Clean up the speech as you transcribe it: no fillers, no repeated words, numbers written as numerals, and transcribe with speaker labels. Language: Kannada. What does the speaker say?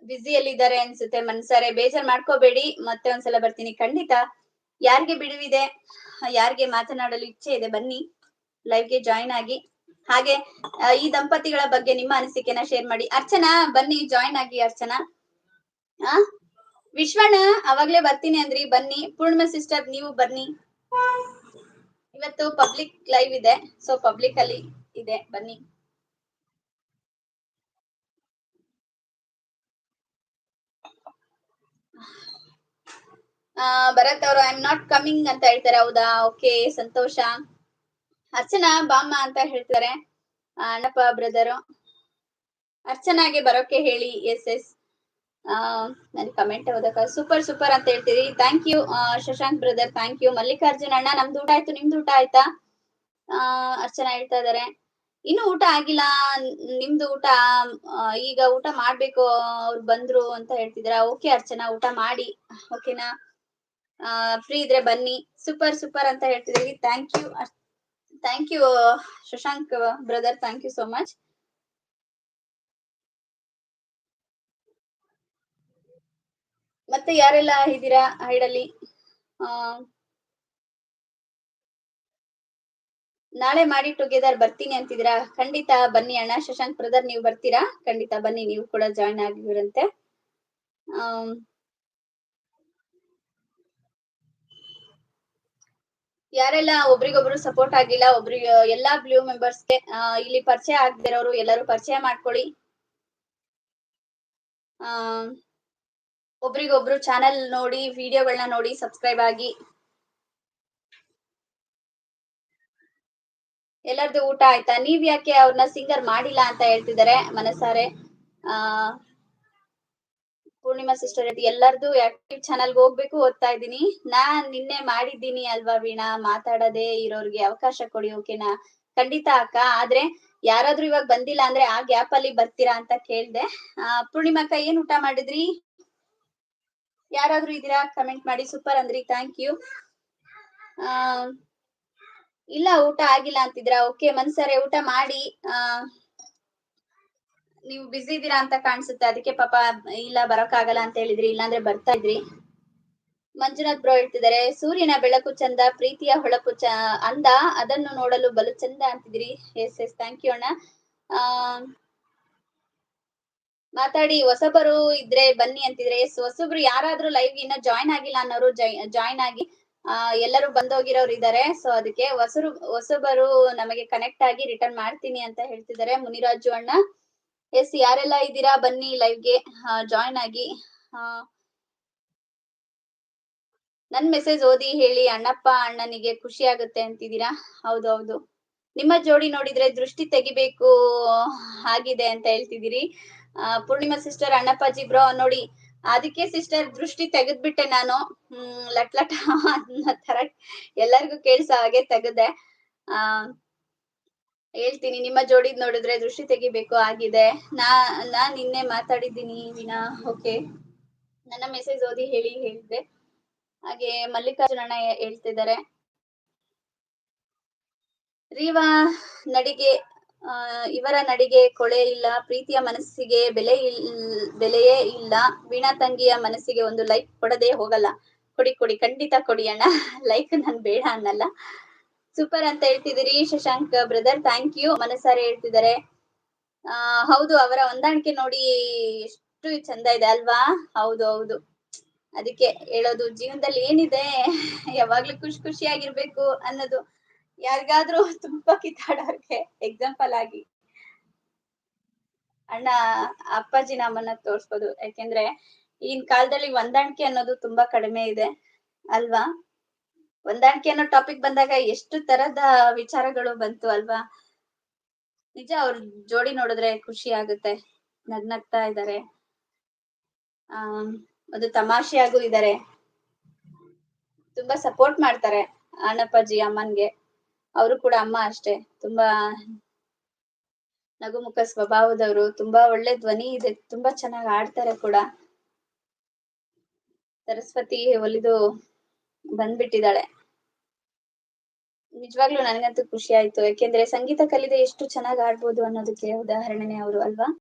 Speaker 1: ಬ್ಯುಸಿಯಲ್ಲಿ ಇದ್ದಾರೆ ಅನ್ಸುತ್ತೆ ಮನ್ಸಾರೆ. ಬೇಜಾರ್ ಮಾಡ್ಕೋಬೇಡಿ. ಮತ್ತೆ ಒಂದ್ಸಲ ಬರ್ತೀನಿ ಖಂಡಿತ. ಯಾರಿಗೆ ಬಿಡುವಿದೆ, ಯಾರಿಗೆ ಮಾತನಾಡಲು ಇಚ್ಛೆ ಇದೆ ಬನ್ನಿ ಲೈವ್‌ಗೆ ಜಾಯಿನ್ ಆಗಿ. ಹಾಗೆ ಈ ದಂಪತಿಗಳ ಬಗ್ಗೆ ನಿಮ್ಮ ಅನಿಸಿಕೆನ ಶೇರ್ ಮಾಡಿ. ಅರ್ಚನಾ ಬನ್ನಿ ಜಾಯಿನ್ ಆಗಿ ಅರ್ಚನಾ. ಆ ವಿಶ್ವಣ್ಣ ಅವಾಗ್ಲೇ ಬರ್ತೀನಿ ಅಂದ್ರಿ ಬನ್ನಿ. ಪೂರ್ಣಿಮಾ ಸಿಸ್ಟರ್ ನೀವು ಬನ್ನಿ. ಇವತ್ತು ಪಬ್ಲಿಕ್ ಲೈವ್ ಇದೆ, ಸೊ ಪಬ್ಲಿಕ್ ಅಲ್ಲಿ ಇದೆ ಬನ್ನಿ. ಭರತ್ ಅವರು ಐ ಆಮ್ ನಾಟ್ ಕಮಿಂಗ್ ಅಂತ ಹೇಳ್ತಾರೆ. ಹೌದಾ, ಓಕೆ ಸಂತೋಷ. ಅರ್ಚನಾ ಬಾಮ್ಮ ಅಂತ ಹೇಳ್ತಾರೆ ಅಣ್ಣಪ್ಪ ಬ್ರದರು. ಅರ್ಚನಾಗೆ ಬರೋಕೆ ಹೇಳಿ. ಎಸ್ ನನ್ ಕಮೆಂಟ್ ಓದಕ ಸೂಪರ್ ಸೂಪರ್ ಅಂತ ಹೇಳ್ತೀರಿ. Thank you Shashank brother, thank you. Mallikarjun ಅಣ್ಣ ನಮ್ದು ಊಟ ಆಯ್ತು, ನಿಮ್ದು ಊಟ ಆಯ್ತಾ? ಅರ್ಚನಾ ಹೇಳ್ತಾ ಇದಾರೆ ಇನ್ನು ಊಟ ಆಗಿಲ್ಲ, ನಿಮ್ದು ಊಟ ಈಗ ಊಟ ಮಾಡ್ಬೇಕು ಅವ್ರು ಬಂದ್ರು ಅಂತ ಹೇಳ್ತಿದ್ರ. ಓಕೆ ಅರ್ಚನಾ ಊಟ ಮಾಡಿ, ಓಕೆನಾ? ಫ್ರೀ ಇದ್ರೆ ಬನ್ನಿ. ಸೂಪರ್ ಸೂಪರ್ ಅಂತ ಹೇಳ್ತಿದೀವಿ. Thank you Shashank brother, thank you so much. ಮತ್ತೆ ಯಾರೆಲ್ಲ ಇದ್ದೀರಾ ಹೈಡಲ್ಲಿ? ನಾಳೆ ಮಾಡಿ ಟುಗೆದರ್ ಬರ್ತೀನಿ ಅಂತಿದ್ದೀರಾ. ಖಂಡಿತ ಬನ್ನಿ ಅಣ್ಣ. ಶಶಾಂಕ್ ಬ್ರದರ್ ನೀವು ಬರ್ತೀರಾ? ಖಂಡಿತ ಬನ್ನಿ, ನೀವು ಕೂಡ ಜಾಯ್ನ್ ಆಗಿರಂತೆ. ಯಾರೆಲ್ಲ ಒಬ್ರಿಗೊಬ್ರು ಸಪೋರ್ಟ್ ಆಗಿಲ್ಲ, ಒಬ್ರಿಗೆ ಎಲ್ಲಾ ಬ್ಲೂ ಮೆಂಬರ್ಸ್ಗೆ ಇಲ್ಲಿ ಪರಿಚಯ ಆಗದಿರೋರು ಎಲ್ಲರೂ ಪರಿಚಯ ಮಾಡ್ಕೊಳ್ಳಿ. ಒಬ್ರಿಗೊಬ್ರು ಚಾನೆಲ್ ನೋಡಿ, ವಿಡಿಯೋಗಳನ್ನ ನೋಡಿ ಸಬ್ಸ್ಕ್ರೈಬ್ ಆಗಿ. ಎಲ್ಲರದು ಊಟ ಆಯ್ತಾ? ನೀವ್ ಯಾಕೆ ಅವ್ರನ್ನ ಸಿಂಗರ್ ಮಾಡಿಲ್ಲ ಅಂತ ಹೇಳ್ತಿದ್ದಾರೆ ಮನಸಾರೆ. ಪೂರ್ಣಿಮಾ ಸಿಸ್ಟರ್ ಎಲ್ಲರದು ಆಕ್ಟಿವ್ ಚಾನಲ್ಗೆ ಹೋಗ್ಬೇಕು, ಓದ್ತಾ ಇದ್ದೀನಿ. ನಾನ್ ನಿನ್ನೆ ಮಾಡಿದ್ದೀನಿ ಅಲ್ವಾ ವೀಣಾ, ಮಾತಾಡದೆ ಇರೋರ್ಗೆ ಅವಕಾಶ ಕೊಡಿ, ಓಕೆನಾ? ಖಂಡಿತ ಅಕ್ಕ. ಆದ್ರೆ ಯಾರಾದ್ರೂ ಇವಾಗ ಬಂದಿಲ್ಲ ಅಂದ್ರೆ ಆ ಗ್ಯಾಪ್ ಅಲ್ಲಿ ಬರ್ತೀರಾ ಅಂತ ಕೇಳ್ದೆ. ಪೂರ್ಣಿಮಾ ಅಕ್ಕ ಏನ್ ಊಟ ಮಾಡಿದ್ರಿ? ಯಾರಾದ್ರೂ ಇದೀರಾ? ಕಮೆಂಟ್ ಮಾಡಿ. ಸೂಪರ್ ಅಂದ್ರಿ, ಥ್ಯಾಂಕ್ ಯು. ಇಲ್ಲ ಊಟ ಆಗಿಲ್ಲ ಅಂತಿದ್ರ. ಓಕೆ ಮನ್ಸರೆ ಊಟ ಮಾಡಿ. ನೀವು ಬಿಸಿ ಇದ್ದೀರಾ ಅಂತ ಕಾಣಿಸುತ್ತೆ, ಅದಕ್ಕೆ ಪಾಪ ಇಲ್ಲ ಬರೋಕ್ಕಾಗಲ್ಲ ಅಂತ ಹೇಳಿದ್ರಿ, ಇಲ್ಲಾಂದ್ರೆ ಬರ್ತಾ ಇದ್ರಿ. ಮಂಜುನಾಥ್ ಬ್ರೋ ಹೇಳ್ತಿದ್ದಾರೆ ಸೂರ್ಯನ ಬೆಳಕು ಚಂದ, ಪ್ರೀತಿಯ ಹೊಳಪು ಅಂದ, ಅದನ್ನು ನೋಡಲು ಬಲು ಚಂದ ಅಂತಿದ್ರಿ. ಎಸ್ ಥ್ಯಾಂಕ್ ಯು ಅಣ್ಣ. ಮಾತಾಡಿ. ಹೊಸಬರು ಇದ್ರೆ ಬನ್ನಿ ಅಂತಿದ್ರೆ. ಹೊಸಬ್ರು ಯಾರಾದ್ರೂ ಲೈವ್ ಇನ್ನ ಜಾಯ್ನ್ ಆಗಿಲ್ಲ ಅನ್ನೋರು ಜಾಯ್ನ್ ಆಗಿ. ಎಲ್ಲರೂ ಬಂದೋಗಿರೋರು ಇದ್ದಾರೆ, ಸೊ ಅದಕ್ಕೆ ಹೊಸಬರು ನಮಗೆ ಕನೆಕ್ಟ್ ಆಗಿ ರಿಟರ್ನ್ ಮಾಡ್ತೀನಿ ಅಂತ ಹೇಳ್ತಿದ್ದಾರೆ ಮುನಿರಾಜು ಅಣ್ಣ. ಎಸ್ ಯಾರೆಲ್ಲ ಇದ್ದೀರಾ ಬನ್ನಿ ಲೈವ್ಗೆ ಜಾಯ್ನ್ ಆಗಿ. ನನ್ ಮೆಸೇಜ್ ಓದಿ ಹೇಳಿ ಅಣ್ಣಪ್ಪ ಅಣ್ಣನಿಗೆ ಖುಷಿ ಆಗುತ್ತೆ ಅಂತಿದ್ದೀರಾ. ಹೌದು, ನಿಮ್ಮ ಜೋಡಿ ನೋಡಿದ್ರೆ ದೃಷ್ಟಿ ತೆಗಿಬೇಕು ಆಗಿದೆ ಅಂತ ಹೇಳ್ತಿದ್ದೀರಿ. ಪೂರ್ಣಿಮಾ ಸಿಸ್ಟರ್, ಅಣ್ಣಪ್ಪಾಜಿ ಬ್ರೋ ನೋಡಿ, ಅದಕ್ಕೆ ಸಿಸ್ಟರ್ ದೃಷ್ಟಿ ತೆಗೆದ್ಬಿಟ್ಟೆ ನಾನು. ಲಟ್ ಅನ್ನೋ ತರ ಎಲ್ಲರಿಗೂ ಕೇಳ್ಸೋ ಹಾಗೆ ತೆಗೆದೆ. ಹೇಳ್ತೀನಿ, ನಿಮ್ಮ ಜೋಡಿ ನೋಡಿದ್ರೆ ದೃಷ್ಟಿ ತೆಗಿಬೇಕು ಆಗಿದೆ. ನಾನ್ ನಿನ್ನೆ ಮಾತಾಡಿದ್ದೀನಿ ವಿನಾ. ಓಕೆ, ನನ್ನ ಮೆಸೇಜ್ ಓದಿ ಹೇಳಿ ಹೇಳಿದ್ದೆ. ಹಾಗೆ ಮಲ್ಲಿಕಾರ್ಜುನ ಅಣ್ಣ ಹೇಳ್ತಿದ್ದಾರೆ ರೀವಾ ನಡಿಗೆ, ಇವರ ನಡಿಗೆ ಕೊಳೆ ಇಲ್ಲ, ಪ್ರೀತಿಯ ಮನಸ್ಸಿಗೆ ಬೆಲೆಯೇ ಇಲ್ಲ. ವೀಣಾ ತಂಗಿಯ ಮನಸ್ಸಿಗೆ ಒಂದು ಲೈಕ್ ಕೊಡದೆ ಹೋಗಲ್ಲ. ಕೊಡಿ ಖಂಡಿತ ಕೊಡಿ ಅಣ್ಣ. ಲೈಕ್ ನನ್ ಬೇಡ ಅನ್ನಲ್ಲ. ಸೂಪರ್ ಅಂತ ಹೇಳ್ತಿದ್ದೀರಿ ಶಶಾಂಕ್ ಬ್ರದರ್, ಥ್ಯಾಂಕ್ ಯು. ಮನಸಾರೆ ಹೇಳ್ತಿದ್ದಾರೆ. ಹೌದು, ಅವರ ಹೊಂದಾಣಿಕೆ ನೋಡಿ ಎಷ್ಟು ಚಂದ ಇದೆ ಅಲ್ವಾ? ಹೌದು, ಅದಕ್ಕೆ ಹೇಳೋದು, ಜೀವನದಲ್ಲಿ ಏನಿದೆ ಯಾವಾಗ್ಲೂ ಖುಷಿಯಾಗಿರ್ಬೇಕು ಅನ್ನೋದು. ಯಾರಿಗಾದ್ರೂ ತುಂಬಾ ಕಿತ್ತಾಡೋರ್ಗೆ ಎಕ್ಸಾಂಪಲ್ ಆಗಿ ಅಣ್ಣ ಅಪ್ಪಾಜಿ ನಮ್ಮನ್ನ ತೋರ್ಸ್ಬೋದು. ಯಾಕೆಂದ್ರೆ ಈಗಿನ ಕಾಲದಲ್ಲಿ ಹೊಂದಾಣಿಕೆ ಅನ್ನೋದು ತುಂಬಾ ಕಡಿಮೆ ಇದೆ ಅಲ್ವಾ? ಹೊಂದಾಣಿಕೆ ಅನ್ನೋ ಟಾಪಿಕ್ ಬಂದಾಗ ಎಷ್ಟು ತರದ ವಿಚಾರಗಳು ಬಂತು ಅಲ್ವಾ? ನಿಜ, ಅವ್ರ ಜೋಡಿ ನೋಡಿದ್ರೆ ಖುಷಿ ಆಗುತ್ತೆ. ನಗ್ನಗ್ತಾ ಇದ್ದಾರೆ, ಒಂದು ತಮಾಷೆಯಾಗೂ ಇದ್ದಾರೆ, ತುಂಬಾ ಸಪೋರ್ಟ್ ಮಾಡ್ತಾರೆ ಅಣ್ಣಪ್ಪಾಜಿ ಅಮ್ಮನ್ಗೆ. ಅವರು ಕೂಡ ಅಮ್ಮ ಅಷ್ಟೇ, ತುಂಬಾ ನಗುಮುಖ ಸ್ವಭಾವದವರು, ತುಂಬಾ ಒಳ್ಳೆ ಧ್ವನಿ ಇದೆ, ತುಂಬಾ ಚೆನ್ನಾಗಿ ಆಡ್ತಾರೆ ಕೂಡ. ಸರಸ್ವತಿ ಒಲಿದು ಬಂದ್ಬಿಟ್ಟಿದ್ದಾಳೆ. ನಿಜವಾಗ್ಲೂ ನನಗಂತೂ ಖುಷಿ ಆಯ್ತು, ಯಾಕೆಂದ್ರೆ ಸಂಗೀತ ಕಲಿದೆ ಎಷ್ಟು ಚೆನ್ನಾಗಿ ಆಡ್ಬೋದು ಅನ್ನೋದಕ್ಕೆ ಉದಾಹರಣೆನೆ ಅವರು ಅಲ್ವಾ?